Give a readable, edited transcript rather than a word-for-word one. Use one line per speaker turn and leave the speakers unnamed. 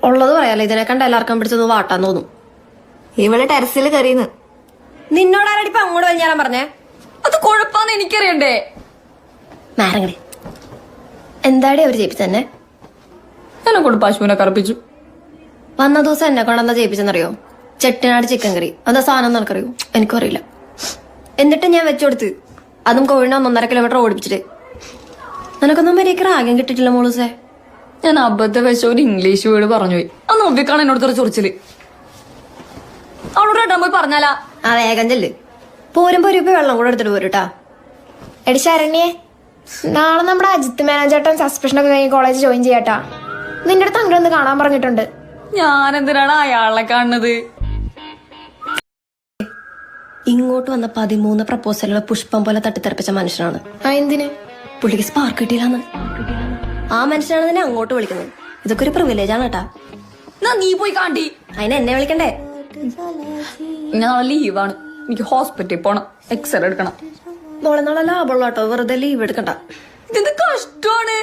ഉള്ളത് പറയാലോ, ഇതിനെ കണ്ട എല്ലാവർക്കും പിടിച്ചൊന്ന് വാട്ടാൻ തോന്നും.
ഇവള് ടെറസിൽ കയറിയെന്ന്.
നിന്നോടാരടിപ്പോ അങ്ങോട്ട് കഴിഞ്ഞാലും പറഞ്ഞേ?
അത് കുഴപ്പാന്ന് എനിക്കറിയണ്ടേ.
മാരങ്ങടി എന്താടി അവര് ചെയ്യിപ്പിച്ചെന്നെ?
എന്നെ കൊണ്ട് പശുവിനെ കറപ്പിച്ചു.
വന്ന ദിവസം എന്നെ കൊണ്ടെന്താ ചെയ്യിപ്പിച്ചെന്നറിയോ? ചെട്ടിനാട് ചിക്കൻ കറി. എന്താ സാധനം നിനക്കറിയോ? എനിക്കും അറിയില്ല. എന്നിട്ട് ഞാൻ വെച്ചുകൊടുത്ത് അതും കോഴിനെ 1.5 കിലോമീറ്റർ ഓടിപ്പിച്ചിട്ട്. നിനക്കൊന്നും മര്യാദക്ക് റാഗ്യം കിട്ടിയിട്ടില്ല മോളൂസേ.
ഞാൻ അബദ്ധ വെച്ച ഒരു ഇംഗ്ലീഷ് വേർഡ് പറഞ്ഞു പോയി. ആ നോക്കിക്കാണ് എന്നോട് ചൊറിച്ചില്. അവളോട് ഇടാൻ പോയി പറഞ്ഞാലാ?
ആ വേഗം ചെല്ല്. പോരുമ്പോ ഒരു വെള്ളം കൂടെ എടുത്തിട്ട് പോരുട്ടാ.
എടി ശരണ്യെ, നാളെ നമ്മുടെ അജിത്ത് മാനേജേട്ടൻ സസ്പെൻഷനൊക്കെ കഴിഞ്ഞ് കോളേജ് ജോയിൻ ചെയ്യാട്ടാ. നിന്റെ അടുത്ത് അങ്ങനെ ഒന്ന് കാണാൻ പറഞ്ഞിട്ടുണ്ട്.
ഞാൻ എന്തിനാണ് അയാളെ കാണുന്നത്?
ഇങ്ങോട്ട് വന്ന 13 പ്രപ്പോസലുകൾ പുഷ്പം പോലെ തട്ടിത്തെറിപ്പിച്ച മനുഷ്യനാണ്.
എന്തിന്?
പുള്ളിക്ക് സ്പാർക്ക് കിട്ടിയില്ലാന്ന്. ആ മനുഷ്യനാണ് തന്നെ അങ്ങോട്ട് വിളിക്കുന്നത്. ഇതൊക്കെ ഒരു പ്രിവിലേജ് ആണ് കേട്ടാ.
നീ പോയി കാണ്ടി.
അതിന് എന്നെ വിളിക്കണ്ടേ?
ഞാൻ നാളെ ലീവാണ്. എനിക്ക് ഹോസ്പിറ്റലിൽ പോണം, എക്സ്റേ എടുക്കണം.
മോളെ നാളെ ലാഭമുള്ള കേട്ടോ, വെറുതെ ലീവ് എടുക്കണ്ട.
ഇത് കഷ്ടമാണ്.